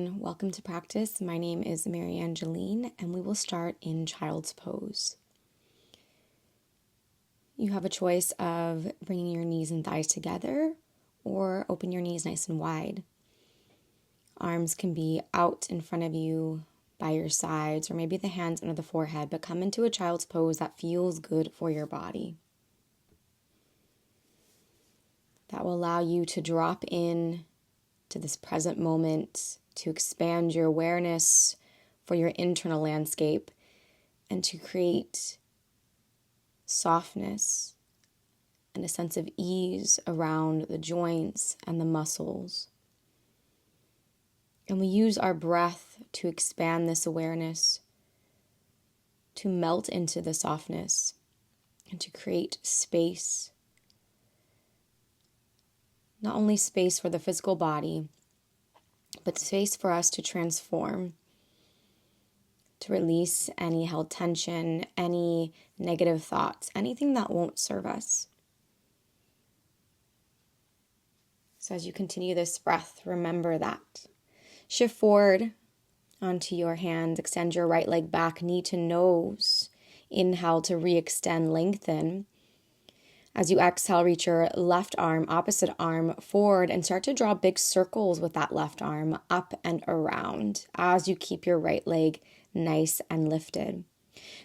everyone. Welcome to practice. My name is MaryAnngeline, and we will start in child's pose. You have a choice of bringing your knees and thighs together or open your knees nice and wide. Arms can be out in front of you by your sides, or maybe the hands under the forehead, but come into a child's pose that feels good for your body. That will allow you to drop in to this present moment, to expand your awareness for your internal landscape, and to create softness and a sense of ease around the joints and the muscles. And we use our breath to expand this awareness, to melt into the softness, and to create space. Not only space for the physical body, but space for us to transform, to release any held tension, any negative thoughts, anything that won't serve us. So as you continue this breath, remember that. Shift forward onto your hands, extend your right leg back, knee to nose. Inhale to re-extend, lengthen. As you exhale, reach your left arm, opposite arm forward and start to draw big circles with that left arm up and around as you keep your right leg nice and lifted.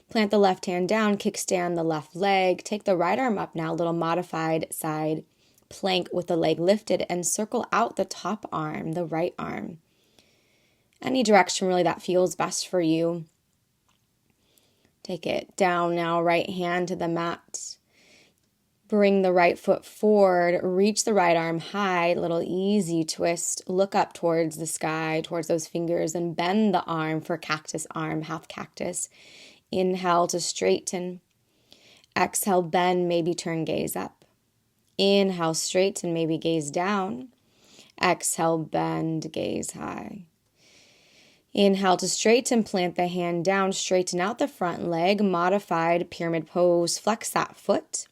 Plant the left hand down, kickstand the left leg. Take the right arm up now, little modified side plank with the leg lifted, and circle out the top arm, the right arm. Any direction really that feels best for you. Take it down now, right hand to the mat. Bring the right foot forward, reach the right arm high, little easy twist, look up towards the sky, towards those fingers, and bend the arm for cactus arm, half cactus. Inhale to straighten. Exhale, bend, maybe turn gaze up. Inhale, straighten, maybe gaze down. Exhale, bend, gaze high. Inhale to straighten, plant the hand down, straighten out the front leg, modified pyramid pose, flex that foot.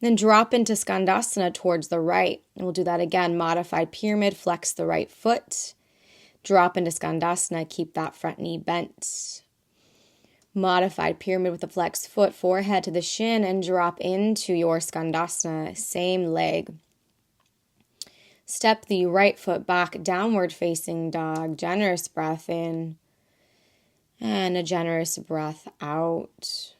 Then drop into Skandasana towards the right. And we'll do that again. Modified pyramid, flex the right foot. Drop into Skandasana, keep that front knee bent. Modified pyramid with the flexed foot, forehead to the shin, and drop into your Skandasana, same leg. Step the right foot back, downward facing dog. Generous breath in. And a generous breath out.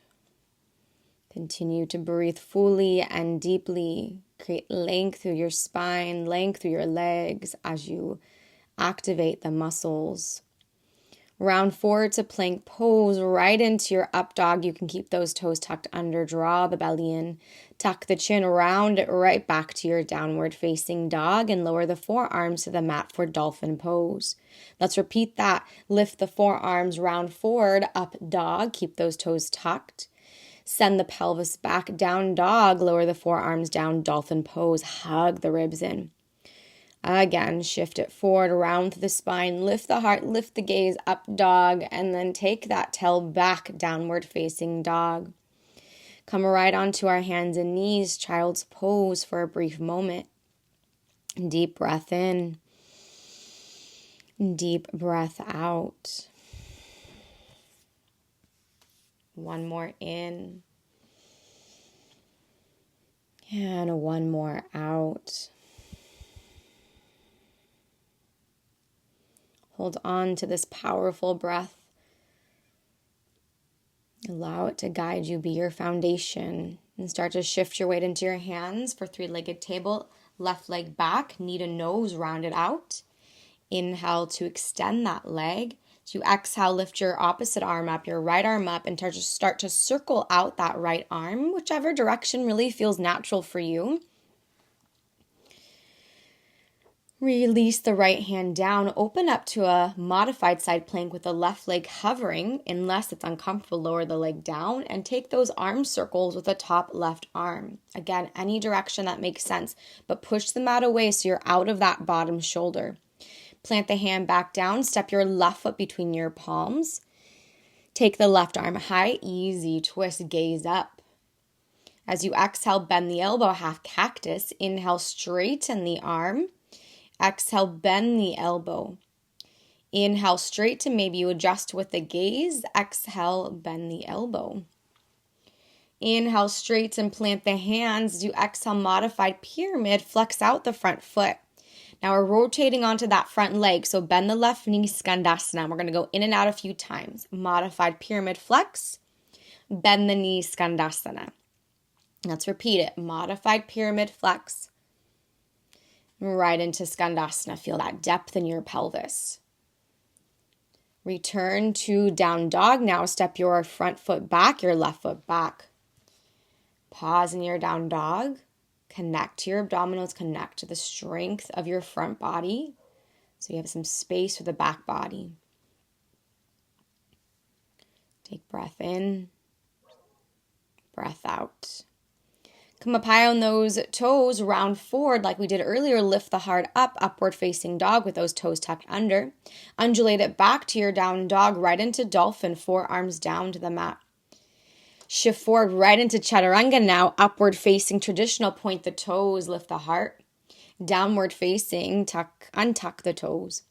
Continue to breathe fully and deeply. Create length through your spine, length through your legs as you activate the muscles. Round forward to plank pose, right into your up dog. You can keep those toes tucked under, draw the belly in, tuck the chin, round it right back to your downward facing dog, and lower the forearms to the mat for dolphin pose. Let's repeat that. Lift the forearms, round forward, up dog, keep those toes tucked. Send the pelvis back, down dog, lower the forearms down, dolphin pose, hug the ribs in. Again, shift it forward, around to the spine, lift the heart, lift the gaze, up dog, and then take that tail back, downward facing dog. Come right onto our hands and knees, child's pose for a brief moment. Deep breath in, deep breath out. One more in. And one more out. Hold on to this powerful breath. Allow it to guide you, be your foundation. And start to shift your weight into your hands for three-legged table. Left leg back, knee to nose, round it out. Inhale to extend that leg. To exhale, lift your opposite arm up, your right arm up, and start to circle out that right arm, whichever direction really feels natural for you. Release the right hand down, open up to a modified side plank with the left leg hovering. Unless it's uncomfortable, lower the leg down and take those arm circles with the top left arm. Again, any direction that makes sense, but push the mat away so you're out of that bottom shoulder. Plant the hand back down, step your left foot between your palms. Take the left arm high, easy twist, gaze up. As you exhale, bend the elbow, half cactus. Inhale, straighten the arm. Exhale, bend the elbow. Inhale, straighten. Maybe you adjust with the gaze. Exhale, bend the elbow. Inhale, straighten, plant the hands. Do exhale, modified pyramid. Flex out the front foot. Now we're rotating onto that front leg. So bend the left knee, Skandasana. We're going to go in and out a few times. Modified pyramid flex. Bend the knee, Skandasana. Let's repeat it. Modified pyramid flex. Right into Skandasana. Feel that depth in your pelvis. Return to down dog. Now step your front foot back, your left foot back. Pause in your down dog. Connect to your abdominals. Connect to the strength of your front body. So you have some space for the back body. Take breath in. Breath out. Come up high on those toes, round forward like we did earlier. Lift the heart up, upward facing dog with those toes tucked under. Undulate it back to your down dog, right into dolphin, forearms down to the mat. Shift forward right into chaturanga now, upward facing traditional, point the toes, lift the heart. Downward facing, untuck the toes.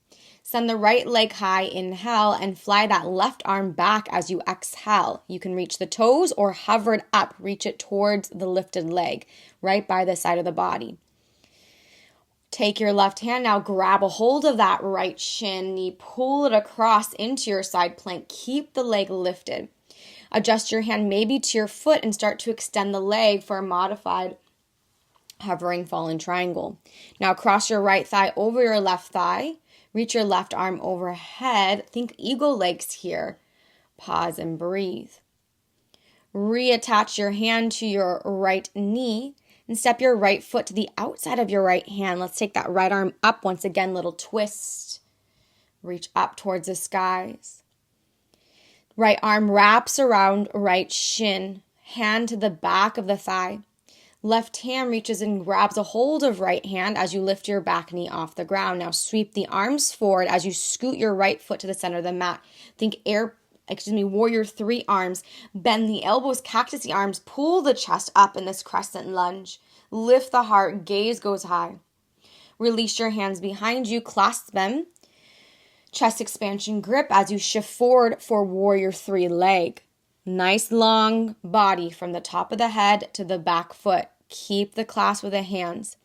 Send the right leg high, inhale, and fly that left arm back as you exhale. You can reach the toes or hover it up, reach it towards the lifted leg, right by the side of the body. Take your left hand now, grab a hold of that right shin, knee, pull it across into your side plank. Keep the leg lifted. Adjust your hand maybe to your foot and start to extend the leg for a modified hovering fallen triangle. Now cross your right thigh over your left thigh. Reach your left arm overhead. Think eagle legs here. Pause and breathe. Reattach your hand to your right knee and step your right foot to the outside of your right hand. Let's take that right arm up once again, little twist. Reach up towards the skies. Right arm wraps around right shin, hand to the back of the thigh. Left hand reaches and grabs a hold of right hand as you lift your back knee off the ground. Now sweep the arms forward as you scoot your right foot to the center of the mat. Think warrior three arms. Bend the elbows, cactusy arms. Pull the chest up in this crescent lunge. Lift the heart, gaze goes high. Release your hands behind you, clasp them. Chest expansion grip as you shift forward for warrior three leg. Nice long body from the top of the head to the back foot. Keep the clasp with the hands.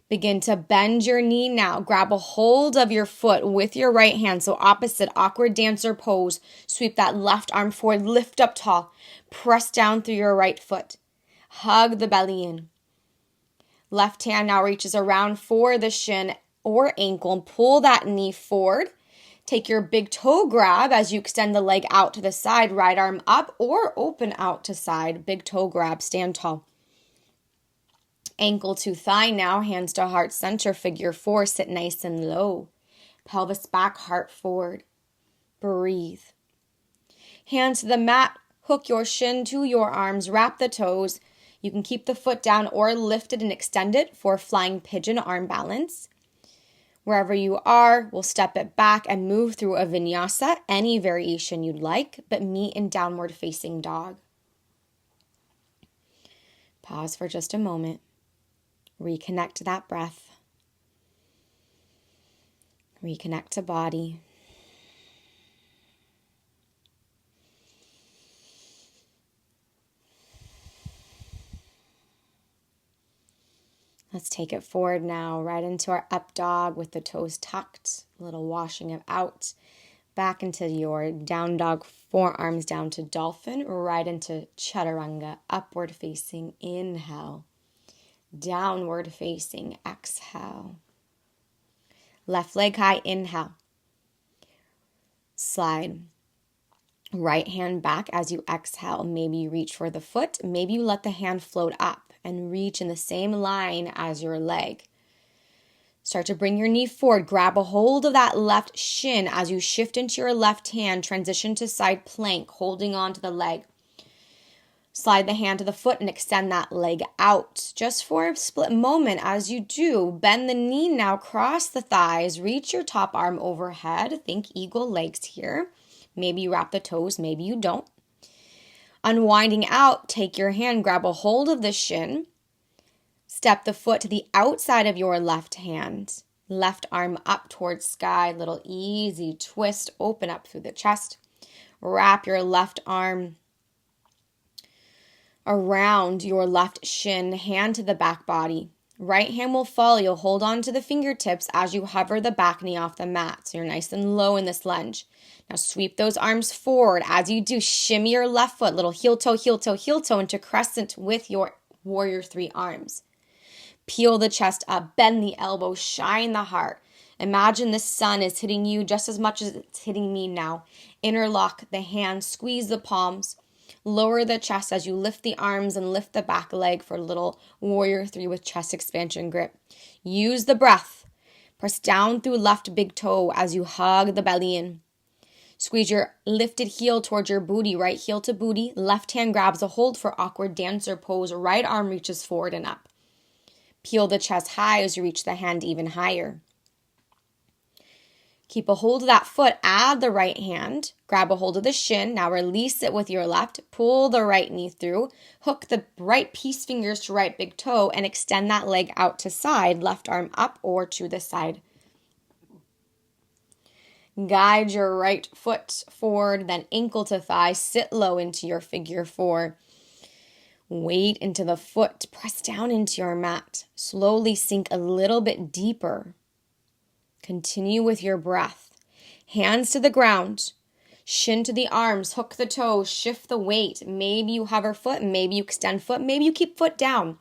Begin to bend your knee now. Grab a hold of your foot with your right hand. So opposite awkward dancer pose. Sweep that left arm forward. Lift up tall. Press down through your right foot. Hug the belly in. Left hand now reaches around for the shin or ankle and pull that knee forward. Take your big toe grab as you extend the leg out to the side, right arm up or open out to side. Big toe grab, stand tall. Ankle to thigh now, hands to heart center, figure four, sit nice and low. Pelvis back, heart forward. Breathe. Hands to the mat, hook your shin to your arms, wrap the toes. You can keep the foot down or lift it and extend it for flying pigeon arm balance. Wherever you are, we'll step it back and move through a vinyasa, any variation you'd like, but meet in downward facing dog. Pause for just a moment. Reconnect to that breath. Reconnect to body. Let's take it forward now, right into our up dog with the toes tucked, a little washing it out. Back into your down dog, forearms down to dolphin, right into chaturanga, upward facing, inhale. Downward facing, exhale. Left leg high, inhale. Slide. Right hand back as you exhale. Maybe you reach for the foot. Maybe you let the hand float up and reach in the same line as your leg. Start to bring your knee forward. Grab a hold of that left shin as you shift into your left hand. Transition to side plank, holding on to the leg. Slide the hand to the foot and extend that leg out. Just for a split moment as you do, bend the knee now, cross the thighs, reach your top arm overhead. Think eagle legs here. Maybe you wrap the toes, maybe you don't. Unwinding out, take your hand, grab a hold of the shin. Step the foot to the outside of your left hand. Left arm up towards sky, little easy twist, open up through the chest. Wrap your left arm around your left shin, hand to the back body. Right hand will follow. You'll hold on to the fingertips as you hover the back knee off the mat. So you're nice and low in this lunge. Now sweep those arms forward. As you do, shimmy your left foot, little heel toe, heel toe, heel toe into crescent with your warrior 3 arms. Peel the chest up, bend the elbow, shine the heart. Imagine the sun is hitting you just as much as it's hitting me now. Interlock the hands, squeeze the palms. Lower the chest as you lift the arms and lift the back leg for a little warrior 3 with chest expansion grip. Use the breath. Press down through left big toe as you hug the belly in. Squeeze your lifted heel towards your booty, right heel to booty. Left hand grabs a hold for awkward dancer pose. Right arm reaches forward and up. Peel the chest high as you reach the hand even higher. Keep a hold of that foot, add the right hand, grab a hold of the shin, now release it with your left, pull the right knee through, hook the right peace fingers to right big toe, and extend that leg out to side, left arm up or to the side. Guide your right foot forward, then ankle to thigh, sit low into your figure 4. Weight into the foot, press down into your mat, slowly sink a little bit deeper. Continue with your breath. Hands to the ground, shin to the arms, hook the toes, shift the weight. Maybe you hover foot, maybe you extend foot, maybe you keep foot down.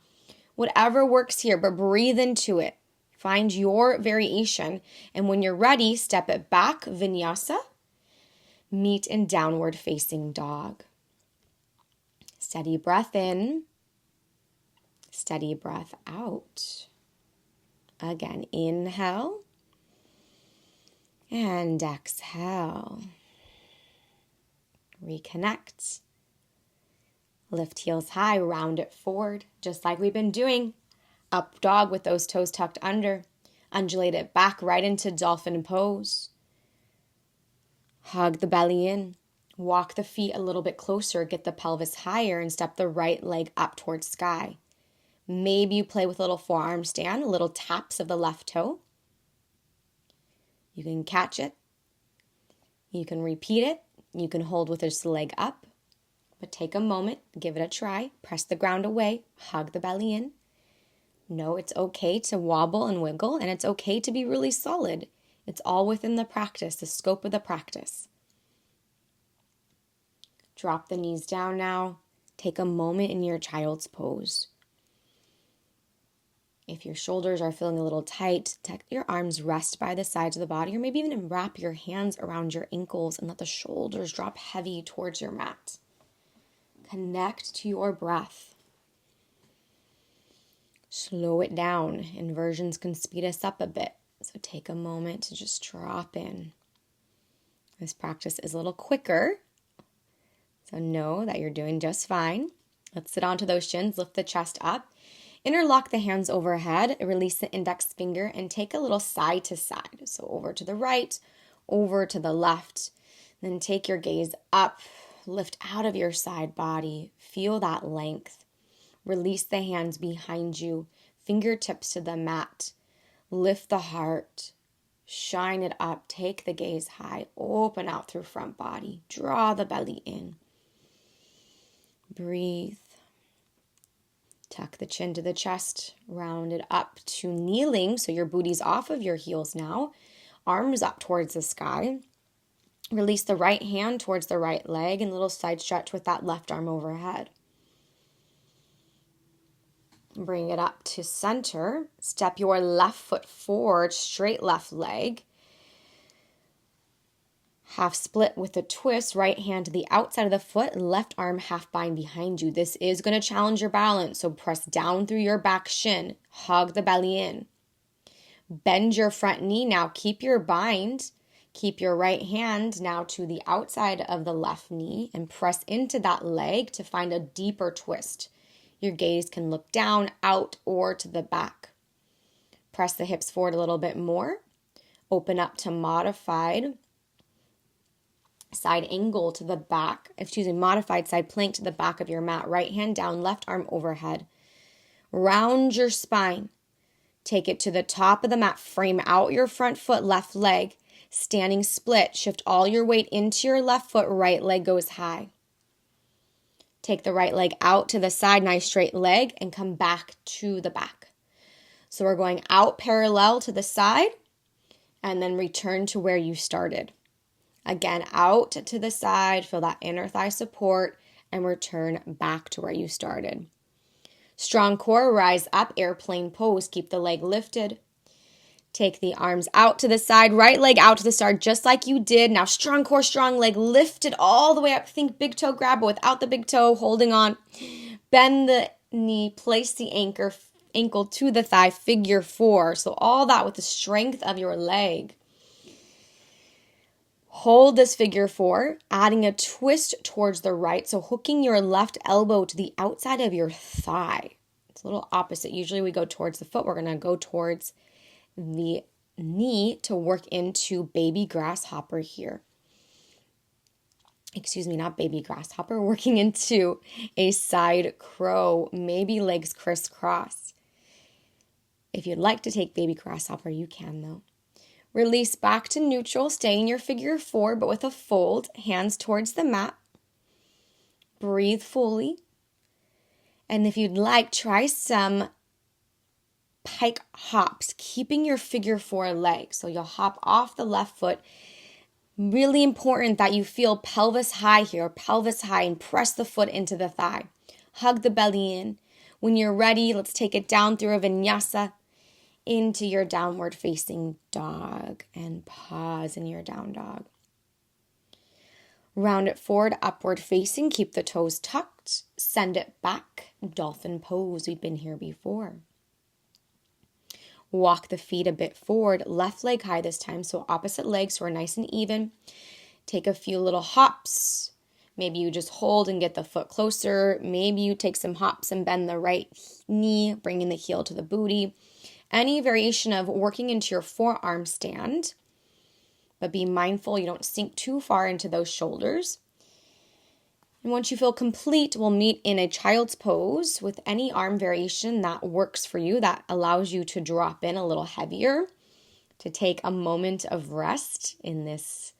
Whatever works here, but breathe into it. Find your variation. And when you're ready, step it back, vinyasa. Meet in downward facing dog. Steady breath in. Steady breath out. Again, inhale. And exhale. Reconnect. Lift heels high, round it forward, just like we've been doing. Up dog with those toes tucked under. Undulate it back right into dolphin pose. Hug the belly in. Walk the feet a little bit closer, get the pelvis higher, and step the right leg up towards sky. Maybe you play with a little forearm stand, little taps of the left toe. You can catch it. You can repeat it. You can hold with just the leg up. But take a moment, give it a try. Press the ground away, hug the belly in. Know it's okay to wobble and wiggle, and it's okay to be really solid. It's all within the practice, the scope of the practice. Drop the knees down now. Take a moment in your child's pose. If your shoulders are feeling a little tight, let your arms rest by the sides of the body, or maybe even wrap your hands around your ankles and let the shoulders drop heavy towards your mat. Connect to your breath. Slow it down. Inversions can speed us up a bit, so take a moment to just drop in. This practice is a little quicker, so know that you're doing just fine. Let's sit onto those shins, lift the chest up. Interlock the hands overhead, release the index finger, and take a little side to side. So over to the right, over to the left. Then take your gaze up, lift out of your side body. Feel that length. Release the hands behind you, fingertips to the mat. Lift the heart, shine it up, take the gaze high, open out through front body. Draw the belly in. Breathe. Tuck the chin to the chest, round it up to kneeling, so your booty's off of your heels now. Arms up towards the sky. Release the right hand towards the right leg and a little side stretch with that left arm overhead. Bring it up to center. Step your left foot forward, straight left leg. Half split with a twist, right hand to the outside of the foot, left arm half bind behind you. This is going to challenge your balance, so press down through your back shin. Hug the belly in. Bend your front knee now. Keep your bind. Keep your right hand now to the outside of the left knee and press into that leg to find a deeper twist. Your gaze can look down, out, or to the back. Press the hips forward a little bit more. Open up to modified side angle to the back, modified side plank to the back of your mat. Right hand down, left arm overhead. Round your spine. Take it to the top of the mat. Frame out your front foot, left leg. Standing split. Shift all your weight into your left foot. Right leg goes high. Take the right leg out to the side. Nice straight leg. And come back to the back. So we're going out parallel to the side. And then return to where you started. Again, out to the side. Feel that inner thigh support. And return back to where you started. Strong core, rise up, airplane pose. Keep the leg lifted. Take the arms out to the side, right leg out to the side, just like you did. Now strong core, strong leg, lifted all the way up. Think big toe grab, but without the big toe, holding on. Bend the knee, place the ankle to the thigh, figure 4. So all that with the strength of your leg. Hold this figure 4, adding a twist towards the right. So hooking your left elbow to the outside of your thigh. It's a little opposite. Usually we go towards the foot. We're going to go towards the knee to work into baby grasshopper here. Excuse me, not baby grasshopper, working into a side crow, maybe legs crisscross. If you'd like to take baby grasshopper, you can though. Release back to neutral, stay in your figure 4, but with a fold, hands towards the mat. Breathe fully. And if you'd like, try some pike hops, keeping your figure 4 leg. So you'll hop off the left foot. Really important that you feel pelvis high here, pelvis high, and press the foot into the thigh. Hug the belly in. When you're ready, let's take it down through a vinyasa into your downward facing dog and pause in your down dog. Round it forward, upward facing. Keep the toes tucked. Send it back. Dolphin pose. We've been here before. Walk the feet a bit forward. Left leg high this time. So opposite legs so we're nice and even. Take a few little hops. Maybe you just hold and get the foot closer. Maybe you take some hops and bend the right knee, bringing the heel to the booty. Any variation of working into your forearm stand. But be mindful you don't sink too far into those shoulders. And once you feel complete, we'll meet in a child's pose with any arm variation that works for you, that allows you to drop in a little heavier, to take a moment of rest in this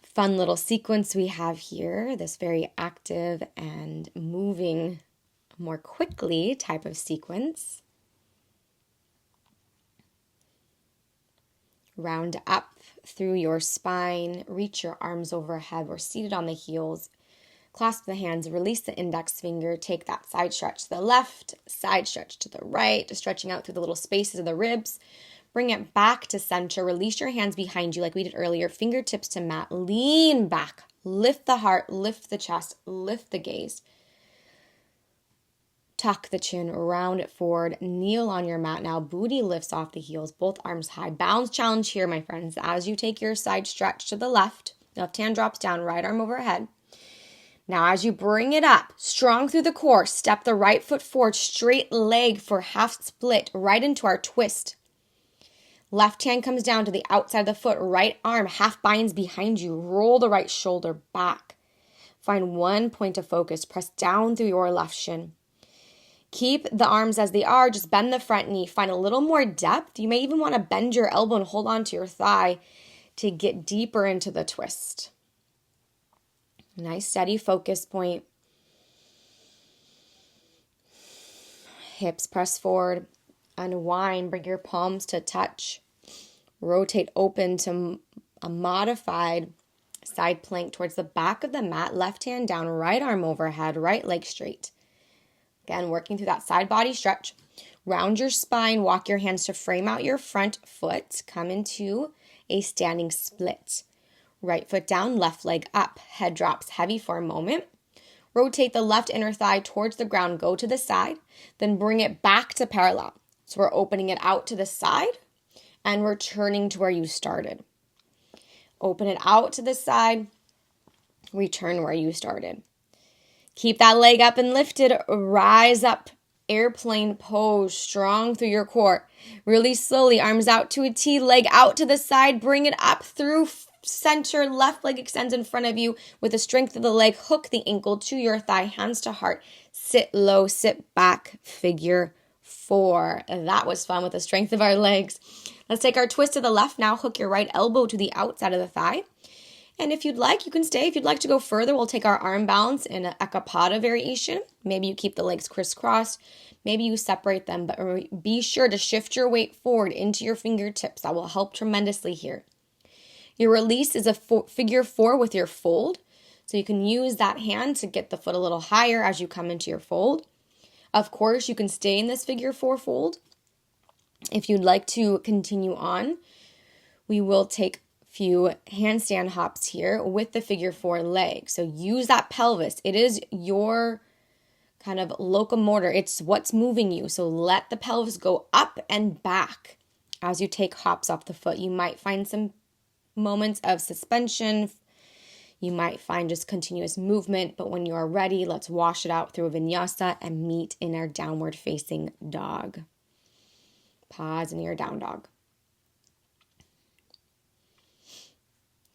fun little sequence we have here, this very active and moving more quickly type of sequence. Round up through your spine, reach your arms overhead. We're seated on the heels. Clasp the hands, release the index finger. Take that side stretch to the left, side stretch to the right, stretching out through the little spaces of the ribs. Bring it back to center. Release your hands behind you like we did earlier. Fingertips to mat. Lean back. Lift the heart, lift the chest, lift the gaze. Tuck the chin, round it forward, kneel on your mat now. Booty lifts off the heels, both arms high. Balance challenge here, my friends. As you take your side stretch to the left hand drops down, right arm overhead. Now as you bring it up, strong through the core, step the right foot forward, straight leg for half split, right into our twist. Left hand comes down to the outside of the foot, right arm half binds behind you. Roll the right shoulder back. Find one point of focus, press down through your left shin. Keep the arms as they are, just bend the front knee. Find a little more depth. You may even want to bend your elbow and hold on to your thigh to get deeper into the twist. Nice steady focus point. Hips press forward. Unwind, bring your palms to touch. Rotate open to a modified side plank towards the back of the mat. Left hand down, right arm overhead, right leg straight. Again, working through that side body stretch. Round your spine, walk your hands to frame out your front foot. Come into a standing split. Right foot down, left leg up. Head drops heavy for a moment. Rotate the left inner thigh towards the ground. Go to the side. Then bring it back to parallel. So we're opening it out to the side and returning to where you started. Open it out to the side. Return where you started. Keep that leg up and lifted. Rise up. Airplane pose. Strong through your core. Release slowly. Arms out to a T. Leg out to the side. Bring it up through center. Left leg extends in front of you with the strength of the leg. Hook the ankle to your thigh. Hands to heart. Sit low. Sit back. Figure 4. That was fun with the strength of our legs. Let's take our twist to the left now. Hook your right elbow to the outside of the thigh. And if you'd like, you can stay. If you'd like to go further, we'll take our arm balance in an ekapada variation. Maybe you keep the legs crisscrossed. Maybe you separate them, but be sure to shift your weight forward into your fingertips. That will help tremendously here. Your release is a figure 4 with your fold. So you can use that hand to get the foot a little higher as you come into your fold. Of course, you can stay in this figure 4 fold. If you'd like to continue on, we will take a few handstand hops here with the figure 4 leg. So use that pelvis. It is your kind of locomotor. It's what's moving you. So let the pelvis go up and back as you take hops off the foot. You might find some moments of suspension. You might find just continuous movement, but when you are ready, let's wash it out through a vinyasa and meet in our downward facing dog. Pause in your down dog.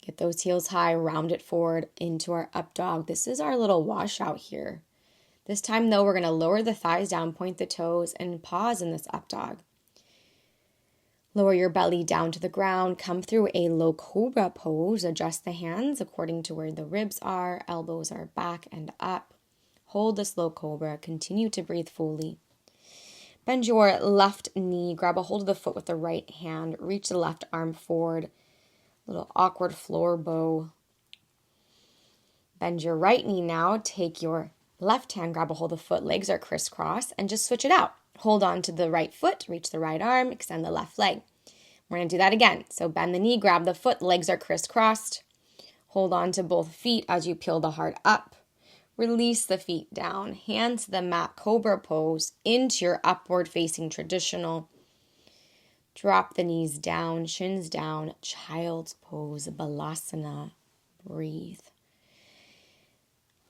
Get those heels high, round it forward into our up dog. This is our little washout here. This time though, we're going to lower the thighs down, point the toes, and pause in this up dog. Lower your belly down to the ground, come through a low cobra pose, adjust the hands according to where the ribs are, elbows are back and up. Hold this low cobra, continue to breathe fully. Bend your left knee, grab a hold of the foot with the right hand, reach the left arm forward, little awkward floor bow. Bend your right knee now, take your left hand, grab a hold of the foot, legs are crisscross, and just switch it out. Hold on to the right foot, reach the right arm, extend the left leg. We're going to do that again. So bend the knee, grab the foot, legs are crisscrossed. Hold on to both feet as you peel the heart up. Release the feet down, hands to the mat, cobra pose, into your upward facing traditional. Drop the knees down, shins down, child's pose, balasana. Breathe.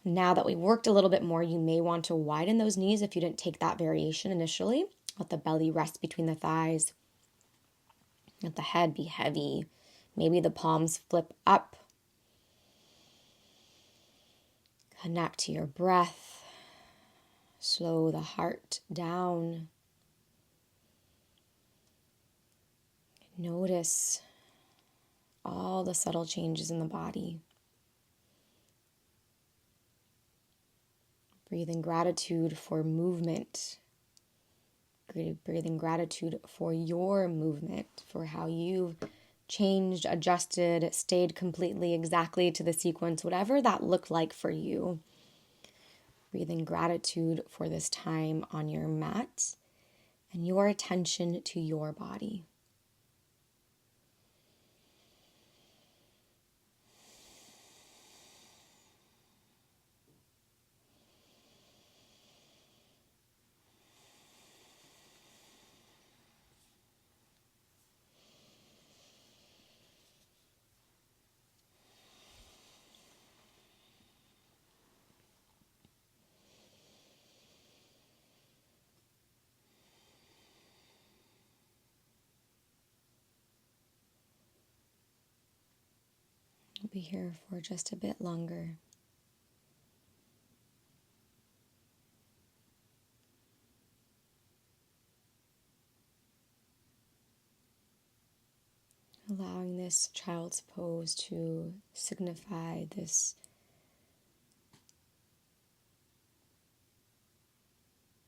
Now that we worked a little bit more, you may want to widen those knees if you didn't take that variation initially. Let the belly rest between the thighs. Let the head be heavy. Maybe the palms flip up. Connect to your breath. Slow the heart down. Notice all the subtle changes in the body. Breathe in gratitude for movement. Breathe in gratitude for your movement, for how you've changed, adjusted, stayed completely exactly to the sequence, whatever that looked like for you. Breathe in gratitude for this time on your mat and your attention to your body. I'll be here for just a bit longer. Allowing this child's pose to signify this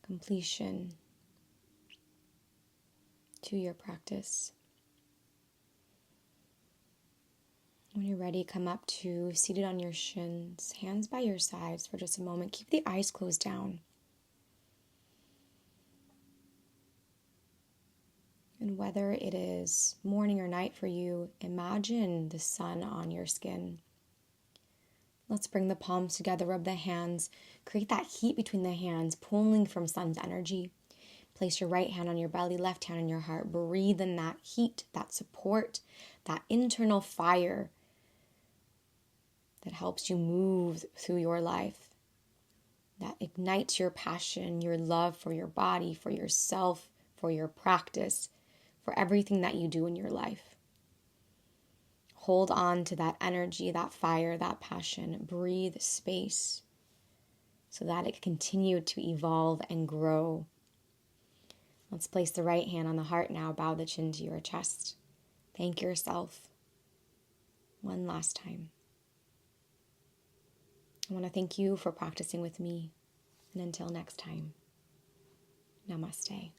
completion to your practice. When you're ready, come up to seated on your shins, hands by your sides for just a moment. Keep the eyes closed down. And whether it is morning or night for you, imagine the sun on your skin. Let's bring the palms together, rub the hands, create that heat between the hands, pulling from sun's energy. Place your right hand on your belly, left hand on your heart. Breathe in that heat, that support, that internal fire that helps you move through your life, that ignites your passion, your love for your body, for yourself, for your practice, for everything that you do in your life. Hold on to that energy, that fire, that passion. Breathe space so that it can continue to evolve and grow. Let's place the right hand on the heart now. Bow the chin to your chest. Thank yourself. One last time. I want to thank you for practicing with me. And until next time, namaste.